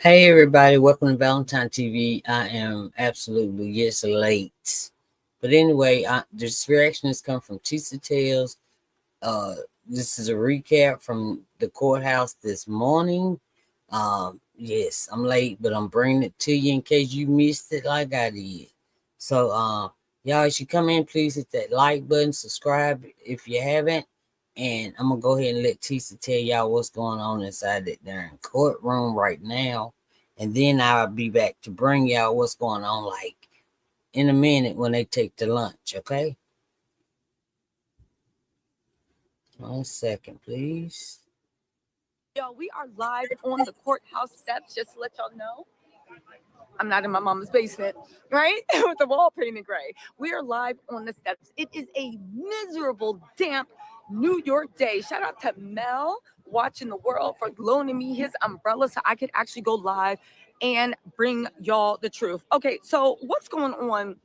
Hey everybody, welcome to Valentine TV. I am absolutely late, but anyway, this reaction has come from Tisa Tales. Uh, this is a recap from the courthouse this morning. Yes, I'm late, but I'm bringing it to you in case you missed it like I did. So, y'all, as you come in, please hit that like button, subscribe if you haven't, and I'm gonna go ahead and let Tisa tell y'all what's going on inside that darn courtroom right now, and then I'll be back to bring y'all what's going on like in a minute when they take the lunch. Okay, 1 second, please. Yo, we are live on the courthouse steps, just to let y'all know. I'm not in my mama's basement, right? With the wall painted gray. We are live on the steps. It is a miserable, damp New York day. Shout out to Mel watching the world for loaning me his umbrella so I could actually go live and bring y'all the truth. Okay, so what's going on?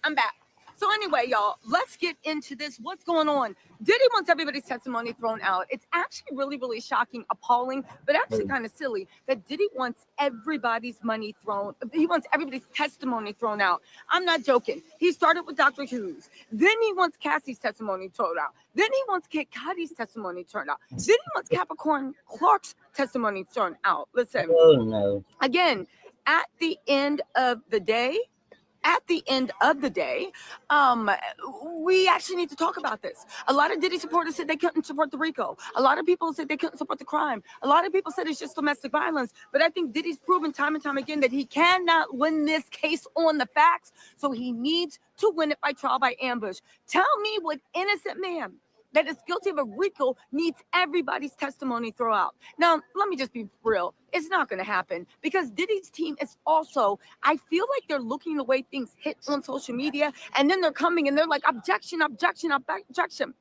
I'm back. So anyway, y'all, let's get into this. What's going on? Diddy wants everybody's testimony thrown out. It's actually really, really shocking, appalling, but actually kind of silly that Diddy wants everybody's money thrown. He wants everybody's testimony thrown out. I'm not joking. He started with Dr. Hughes. Then he wants Cassie's testimony thrown out. Then he wants Kid Cudi's testimony thrown out. Then he wants Capricorn Clark's testimony thrown out. Listen, Oh no. again, at the end of the day, we actually need to talk about this. A lot of Diddy supporters said they couldn't support the RICO. A lot of people said they couldn't support the crime. A lot of people said it's just domestic violence. But I think Diddy's proven time and time again that he cannot win this case on the facts. So he needs to win it by trial by ambush. Tell me what innocent man that is guilty of a RICO needs everybody's testimony throughout. Now, let me just be real. It's not going to happen because Diddy's team is also, I feel like they're looking the way things hit on social media, and then they're coming and they're like, objection, objection, objection.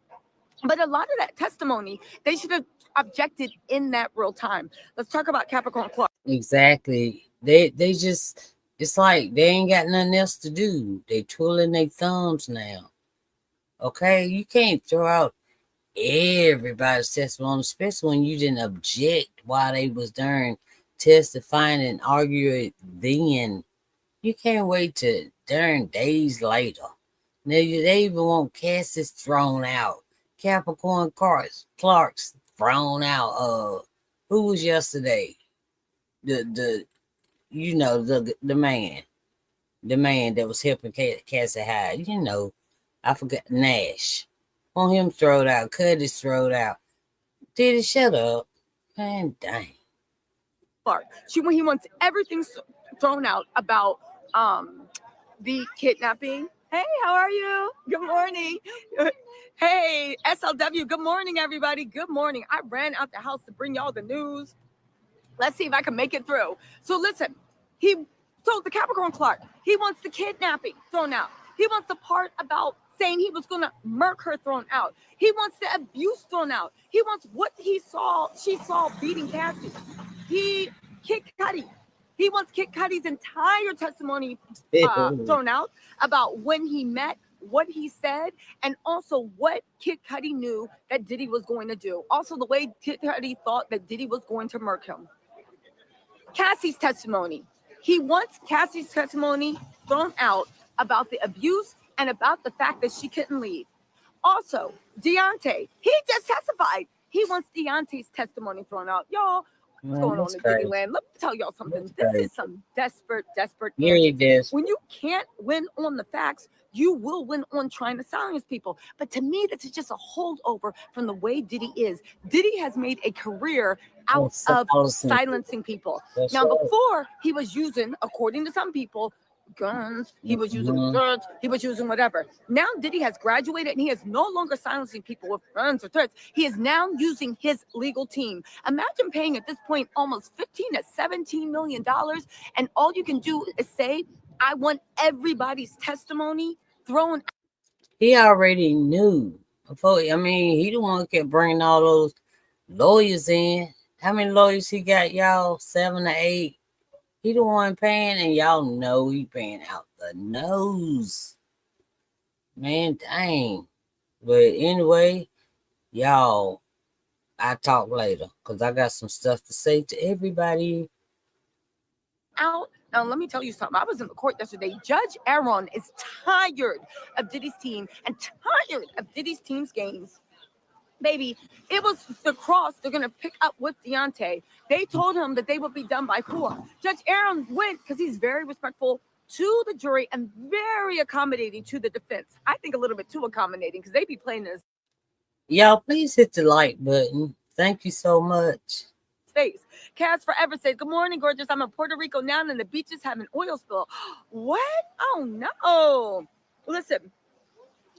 But a lot of that testimony, they should have objected in that real time. Let's talk about Capricorn Clark. Exactly. They just, it's like they ain't got nothing else to do. They twirling their thumbs now. Okay, you can't throw out everybody's testimony, especially when you didn't object while they was darn testifying and argue it then. You can't wait to darn days later. Now they even want Cassie's thrown out. Capricorn Clark's thrown out. Who was yesterday? The the man. The man that was helping Cassie hide. I forgot Nash. Want him thrown out. Cuddy's thrown out. Did it shut up? Man, dang. Clark. He wants everything thrown out about the kidnapping. Hey, how are you? Good morning. Hey, SLW. Good morning, everybody. Good morning. I ran out the house to bring y'all the news. Let's see if I can make it through. So listen, he told the Capricorn Clark he wants the kidnapping thrown out. He wants the part about saying he was going to murk her thrown out. He wants the abuse thrown out. He wants what she saw beating Cassie. Kid Cudi. He wants Kid Cudi's entire testimony thrown out about when he met, what he said, and also what Kid Cudi knew that Diddy was going to do. Also, the way Kid Cudi thought that Diddy was going to murk him. Cassie's testimony. He wants Cassie's testimony thrown out about the abuse and about the fact that she couldn't leave. Also, Deontay, he just testified. He wants Deontay's testimony thrown out. Y'all, what's going on in Diddy land? Let me tell y'all something. This is some desperate antics. When you can't win on the facts, you will win on trying to silence people. But to me, this is just a holdover from the way Diddy is. Diddy has made a career out of silencing people. Now, before he was using, according to some people, guns, he was using threats, he was using whatever. Now Diddy has graduated and he is no longer silencing people with guns or threats. He is now using his legal team. Imagine paying at this point almost 15 to 17 million dollars, and all you can do is say, I want everybody's testimony thrown. He already knew. He the one who kept bringing all those lawyers in. How many lawyers he got, y'all? 7 or 8. He the one paying, and y'all know he paying out the nose. Man, dang. But anyway, y'all, I talk later because I got some stuff to say to everybody. out. Now, let me tell you something. I was in the court yesterday. Judge Aaron is tired of Diddy's team and tired of Diddy's team's games. Baby, it was the cross they're going to pick up with Deontay. They told him that they would be done by 4. Judge Aaron went because he's very respectful to the jury and very accommodating to the defense. I think a little bit too accommodating because they be playing this. Y'all, please hit the like button. Thank you so much. Face. Cass Forever says, good morning, gorgeous. I'm in Puerto Rico now and the beaches have an oil spill. What? Oh, no. Listen.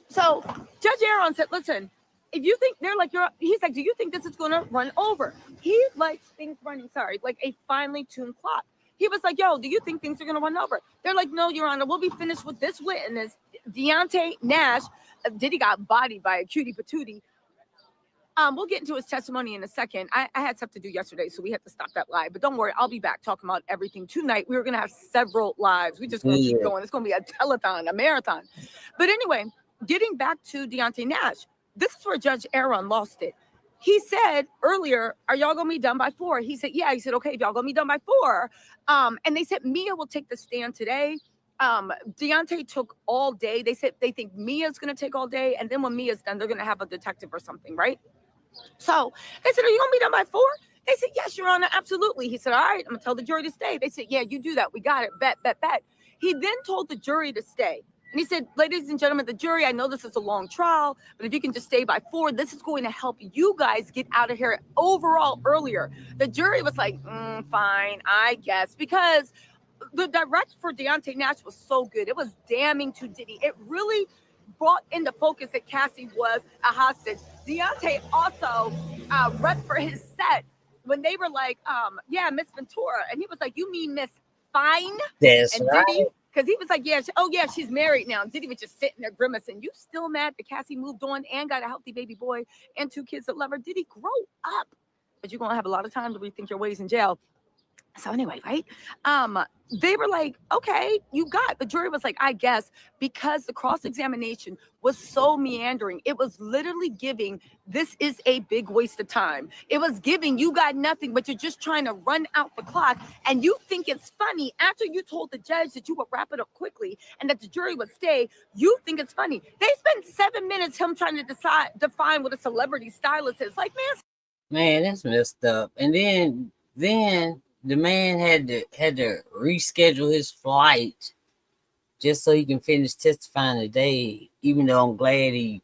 So Judge Aaron said, listen, if you think they're like, he's like, do you think this is going to run over? He likes things running, like a finely tuned clock. He was like, yo, do you think things are going to run over? They're like, no, Your Honor, we'll be finished with this witness. Deontay Nash, Diddy got bodied by a cutie patootie. We'll get into his testimony in a second. I had stuff to do yesterday, so we had to stop that live. But don't worry, I'll be back talking about everything tonight. We were going to have several lives. We're just going to keep going. It's going to be a telethon, a marathon. But anyway, getting back to Deontay Nash, this is where Judge Aaron lost it. He said earlier, are y'all going to be done by 4? He said, yeah. He said, okay, if y'all going to be done by 4. And they said Mia will take the stand today. Deontay took all day. They said they think Mia's going to take all day. And then when Mia's done, they're going to have a detective or something, right? So they said, are you going to be done by 4? They said, yes, Your Honor, absolutely. He said, all right, I'm going to tell the jury to stay. They said, yeah, you do that. We got it. Bet. He then told the jury to stay. And he said, ladies and gentlemen, the jury, I know this is a long trial, but if you can just stay by 4, this is going to help you guys get out of here overall earlier. The jury was like, fine, I guess, because the direct for Deontay Nash was so good. It was damning to Diddy. It really brought into focus that Cassie was a hostage. Deontay also repped for his set when they were like, yeah, Miss Ventura. And he was like, you mean Miss Fine? That's and right. Diddy, because he was like, yeah, she's married now. And Diddy was just sitting there grimacing. You still mad that Cassie moved on and got a healthy baby boy and 2 kids that love her? Diddy, grow up. But you're going to have a lot of time to rethink your ways in jail. So anyway, right? They were like, okay, the jury was like, I guess, because the cross-examination was so meandering. It was literally giving, this is a big waste of time. It was giving, you got nothing, but you're just trying to run out the clock. And you think it's funny after you told the judge that you would wrap it up quickly and that the jury would stay. You think it's funny. They spent 7 minutes him trying to define what a celebrity stylist is. Like, man, that's messed up. And then the man had to reschedule his flight just so he can finish testifying today, even though I'm glad he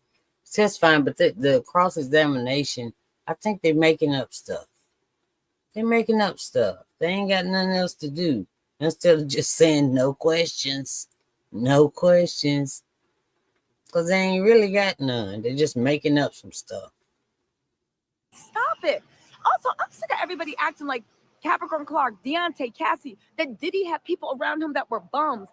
testifying. But the cross-examination, I think they're making up stuff. They ain't got nothing else to do. Instead of just saying no questions. Because they ain't really got none. They're just making up some stuff. Stop it. Also, I'm sick of everybody acting like Capricorn Clark, Deontay, Cassie, that Diddy had people around him that were bums.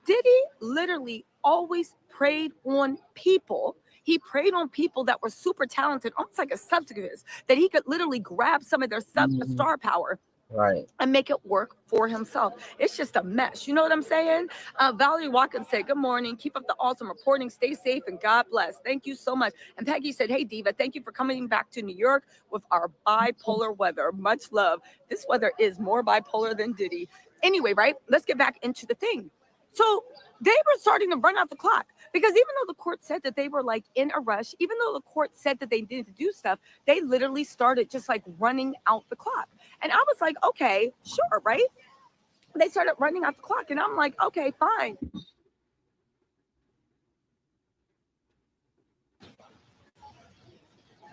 Diddy literally always preyed on people. He preyed on people that were super talented, almost like a subjugist, that he could literally grab some of their star power. Right. And make it work for himself. It's just a mess. You know what I'm saying? Valerie Watkins said, good morning. Keep up the awesome reporting. Stay safe and God bless. Thank you so much. And Peggy said, hey, Diva, thank you for coming back to New York with our bipolar weather. Much love. This weather is more bipolar than Diddy. Anyway, right? Let's get back into the thing. So they were starting to run out the clock because even though the court said that they were like in a rush, even though the court said that they needed to do stuff, they literally started just like running out the clock. And I was like, okay, sure, right? They started running out the clock and I'm like, okay, fine.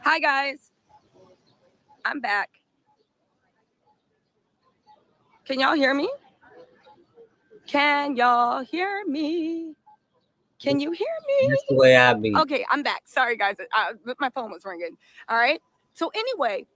Hi, guys. I'm back. Can y'all hear me? Can y'all hear me? Can you hear me? That's the way I be. Okay, I'm back. Sorry, guys. My phone was ringing. All right. So anyway,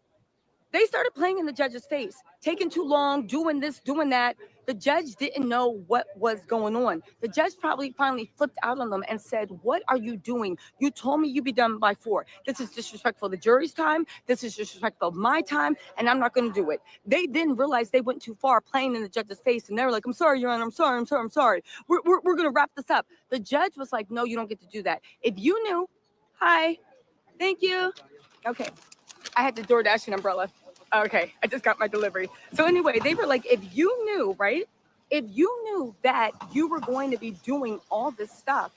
they started playing in the judge's face, taking too long, doing this, doing that. The judge didn't know what was going on. The judge probably finally flipped out on them and said, what are you doing? You told me you'd be done by 4. This is disrespectful of the jury's time. This is disrespectful of my time, and I'm not going to do it. They didn't realize they went too far playing in the judge's face, and they were like, I'm sorry, Your Honor. I'm sorry. We're going to wrap this up. The judge was like, no, you don't get to do that. If you knew, hi, thank you. Okay, I had to DoorDash an umbrella. Okay, I just got my delivery. So anyway, they were like, if you knew, right, If you knew that you were going to be doing all this stuff,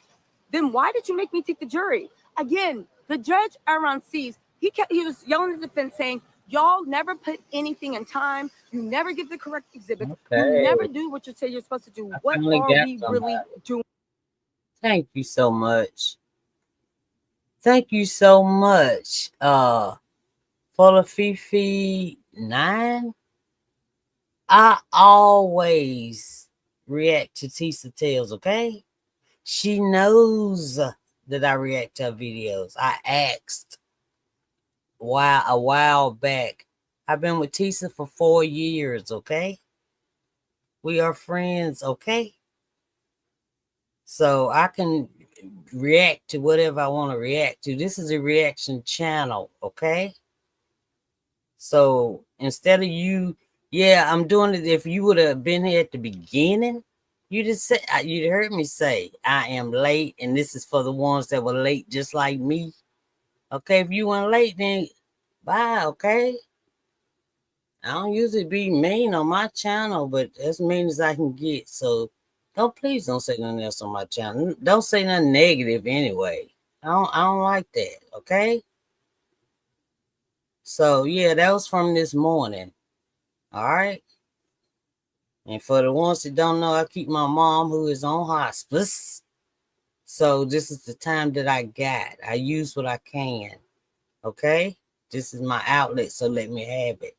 then why did you make me take the jury? Again, the judge Aaron sees, he was yelling at the defense saying, y'all never put anything in time. You never give the correct exhibits. You never Okay. do what you say you're supposed to do. I What finally are got we really somebody. doing? Thank you so much. Thank you so much. For the Fifi 9, I always react to Tisa Tales, okay? She knows that I react to her videos. I asked a while back. I've been with Tisa for 4 years, okay? We are friends, okay? So I can react to whatever I want to react to. This is a reaction channel, okay? So instead of you, yeah, I'm doing it. If you would have been here at the beginning, you just said you'd heard me say I am late, and this is for the ones that were late, just like me. Okay, if you weren't late, then bye. Okay, I don't usually be mean on my channel, but as mean as I can get. So please don't say nothing else on my channel. Don't say nothing negative anyway. I don't like that. Okay. So yeah, that was from this morning. All right. And for the ones that don't know, I keep my mom who is on hospice. So this is the time that I got. I use what I can. Okay? This is my outlet, so let me have it.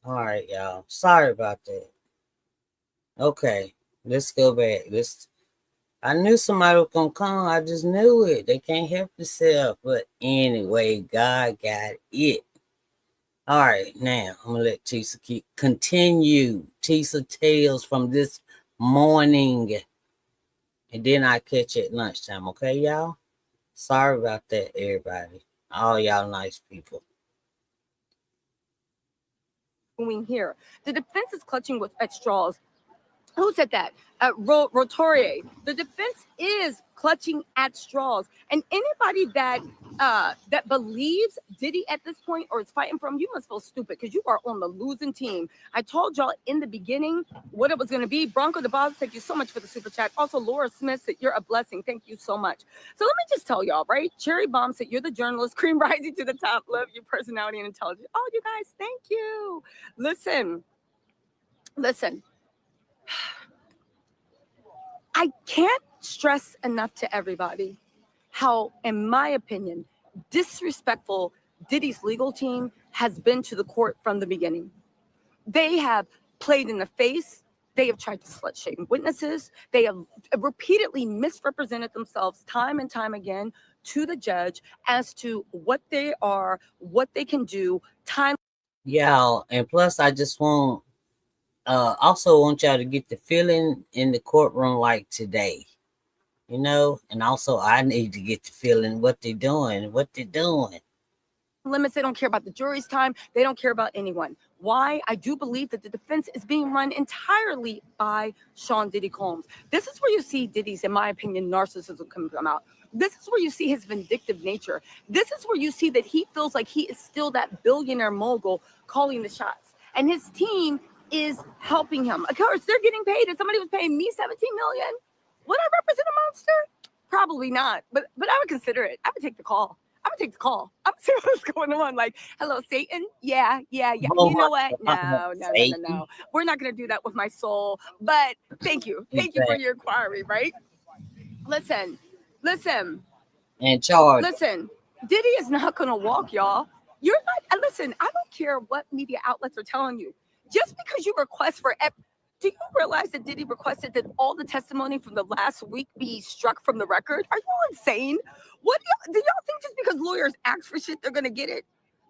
All right, y'all. Sorry about that. Okay, let's go back. I knew somebody was gonna come. I just knew it. They can't help themselves. But anyway, God got it. All right, now I'm gonna let Tisa continue. Tisa tales from this morning. And then I catch you at lunchtime, okay, y'all? Sorry about that, everybody. All y'all nice people. Doing here? The defense is clutching at straws. Who said that? Rotorier. The defense is clutching at straws, and anybody that believes Diddy at this point or is fighting for him, you must feel stupid because you are on the losing team. I told y'all in the beginning what it was going to be. Bronco the Boss, thank you so much for the super chat. Also, Laura Smith said you're a blessing. Thank you so much. So let me just tell y'all, right? Cherry Bomb said you're the journalist. Cream rising to the top. Love your personality and intelligence. Oh, you guys, thank you. Listen. I can't stress enough to everybody how, in my opinion, disrespectful Diddy's legal team has been to the court from the beginning. They have played in the face. They have tried to slut shame witnesses. They have repeatedly misrepresented themselves time and time again to the judge as to what they are, what they can do. Y'all, and plus I just also want y'all to get the feeling in the courtroom like today. And also I need to get the feeling what they're doing. Limits. They don't care about the jury's time. They don't care about anyone. Why? I do believe that the defense is being run entirely by Sean Diddy Combs. This is where you see Diddy's, in my opinion, narcissism come out. This is where you see his vindictive nature. This is where you see that he feels like he is still that billionaire mogul calling the shots. And his team is helping him. Of course, they're getting paid. If somebody was paying me $17 million, would I represent a monster? Probably not. But I would consider it. I would take the call. I'm gonna take the call. I'm gonna see what's going on. Like, hello, Satan. Yeah. Oh You my know what? God, No. We're not gonna do that with my soul. But thank you. Thank you for your inquiry, right? Listen. And charge. Diddy is not gonna walk, y'all. You're not listen, I don't care what media outlets are telling you. Just because you request for do you realize that Diddy requested that all the testimony from the last week be struck from the record? Are you insane? What do y'all think just because lawyers ask for shit, they're going to get it?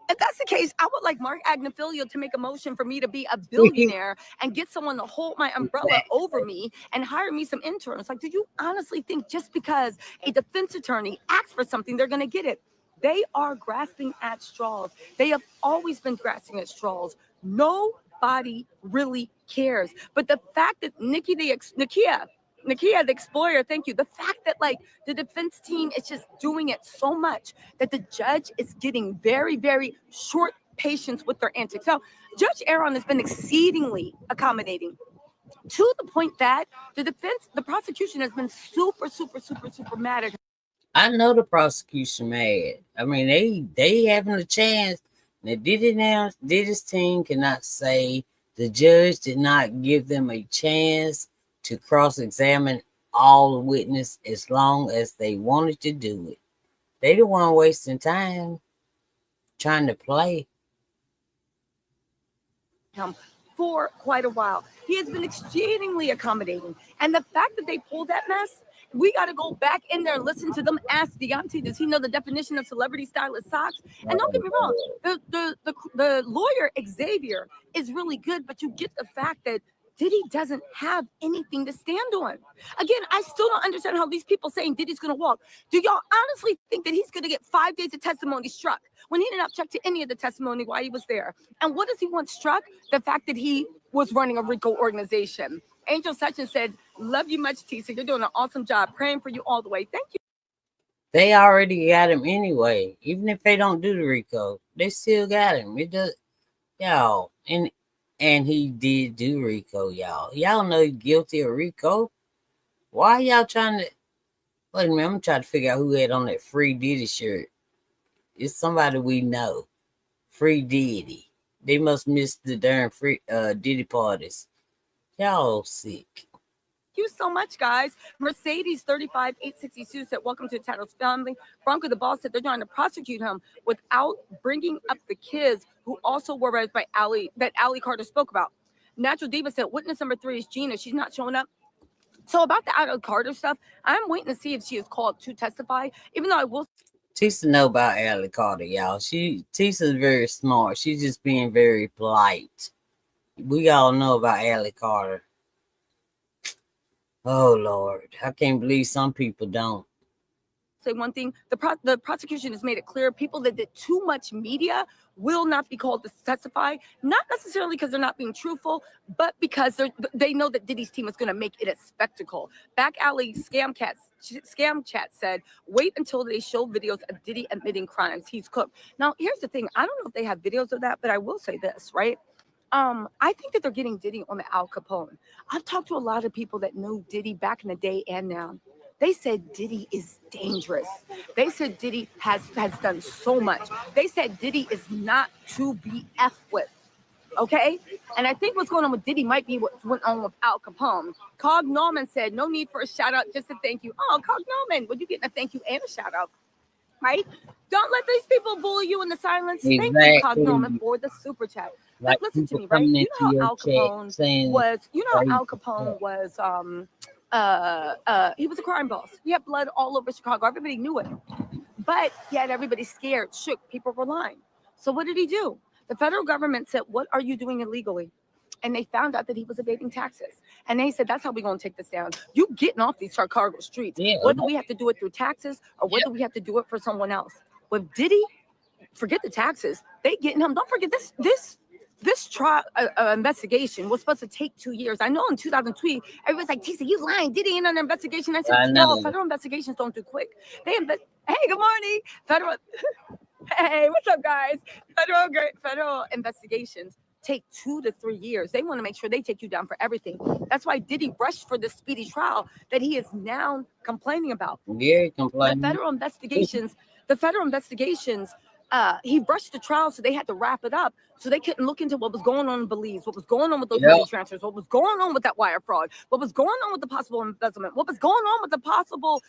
If that's the case, I would like Mark Agnifilio to make a motion for me to be a billionaire and get someone to hold my umbrella over me and hire me some interns. Like, do you honestly think just because a defense attorney asks for something, they're going to get it? They are grasping at straws. They have always been grasping at straws. Nobody really cares. But the fact that Nakia the Explorer, thank you. The fact that like the defense team is just doing it so much that the judge is getting very, very short patience with their antics. Now, Judge Aaron has been exceedingly accommodating. to the point that the prosecution has been super, super, super, super mad at him. I know the prosecution mad. I mean, they having a chance. Now, Diddy's team cannot say the judge did not give them a chance to cross-examine all the witnesses as long as they wanted to do it. They the one wasting time trying to play. Him for quite a while. He has been exceedingly accommodating. And the fact that they pulled that mess, we got to go back in there and listen to them ask Deontay, does he know the definition of celebrity stylist socks? And don't get me wrong, the lawyer Xavier is really good, but you get the fact that Diddy doesn't have anything to stand on. Again, I still don't understand how these people saying Diddy's going to walk. Do y'all honestly think that he's going to get 5 days of testimony struck when he did not check to any of the testimony while he was there? And what does he want struck? The fact that he was running a RICO organization. Angel Sessions said, love you much, Tisa. You're doing an awesome job. Praying for you all the way. Thank you. They already got him anyway. Even if they don't do the RICO, they still got him. It does, y'all. And he did do RICO, y'all. Y'all know he's guilty of RICO. Why y'all trying to... Wait a minute, I'm trying to figure out who had on that Free Diddy shirt. It's somebody we know. Free Diddy. They must miss the darn free Diddy parties. Y'all sick. Thank you so much, guys. Mercedes 35862 said, welcome to the Tattles family. Bronco the boss said they're trying to prosecute him without bringing up the kids who also were raised by Ali, that Ali Carter spoke about. Natural Diva said, witness number 3 is Gina. She's not showing up. So about the Ali Carter stuff, I'm waiting to see if she is called to testify, even though I will. Tisa know about Ali Carter, y'all. Tisa's very smart. She's just being very polite. We all know about Ali Carter. Oh, Lord. I can't believe some people don't. Say one thing, the prosecution has made it clear people that did too much media will not be called to testify, not necessarily because they're not being truthful, but because they know that Diddy's team is going to make it a spectacle. Back alley Scam Chat said, wait until they show videos of Diddy admitting crimes. He's cooked. Now, here's the thing. I don't know if they have videos of that, but I will say this, right? I think that they're getting Diddy on the Al Capone. I've talked to a lot of people that know Diddy back in the day and now. They said Diddy is dangerous. They said Diddy has done so much. They said Diddy is not to be F with. Okay? And I think what's going on with Diddy might be what went on with Al Capone. Cog Norman said, no need for a shout out, just a thank you. Oh, Cog Norman, would you get a thank you and a shout out? Right? Don't let these people bully you in the silence. Exactly. Thank you, Cog Norman, for the super chat. Like, listen to me, right? You know how Al Capone was, he was a crime boss. He had blood all over Chicago. Everybody knew it. But yet everybody scared, shook, people were lying. So what did he do? The federal government said, what are you doing illegally? And they found out that he was evading taxes. And they said, that's how we're going to take this down. You getting off these Chicago streets. Yeah. Whether we have to do it through taxes or whether we have to do it for someone else. With Diddy, forget the taxes. They getting him. Don't forget this trial investigation was supposed to take 2 years. I know in 2003, everybody's like, Tisa, you lying. Diddy ain't on an investigation. I said, no, federal investigations don't do quick. Hey, good morning. Hey, what's up, guys? Federal investigations take 2 to 3 years. They want to make sure they take you down for everything. That's why Diddy rushed for this speedy trial that he is now complaining about. Yeah, complaining. The federal investigations, he rushed the trial, so they had to wrap it up. So they couldn't look into what was going on in Belize, what was going on with those money transfers, what was going on with that wire fraud, what was going on with the possible embezzlement, what was going on with the possible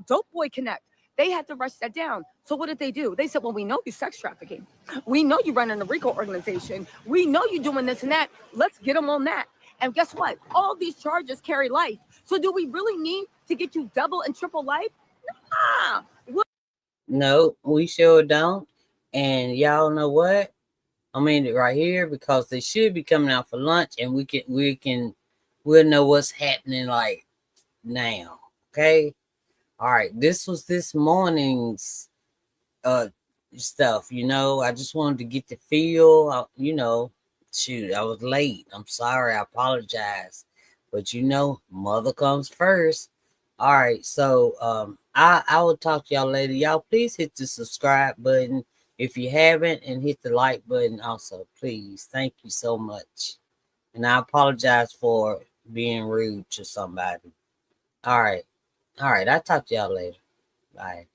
dope boy connect. They had to rush that down. So what did they do? They said, well, we know you sex trafficking. We know you running a RICO organization. We know you doing this and that. Let's get them on that. And guess what? All these charges carry life. So do we really need to get you double and triple life? Nah. No, we sure don't. And y'all know what? I mean it right here, because they should be coming out for lunch, and we'll know what's happening like now. Okay. All right. This was this morning's stuff. I just wanted to get the feel. Shoot, I was late. I'm sorry. I apologize. But mother comes first. All right. So I will talk to y'all later. Y'all please hit the subscribe button if you haven't, and hit the like button also, please. Thank you so much. And I apologize for being rude to somebody. All right. All right. I'll talk to y'all later. Bye.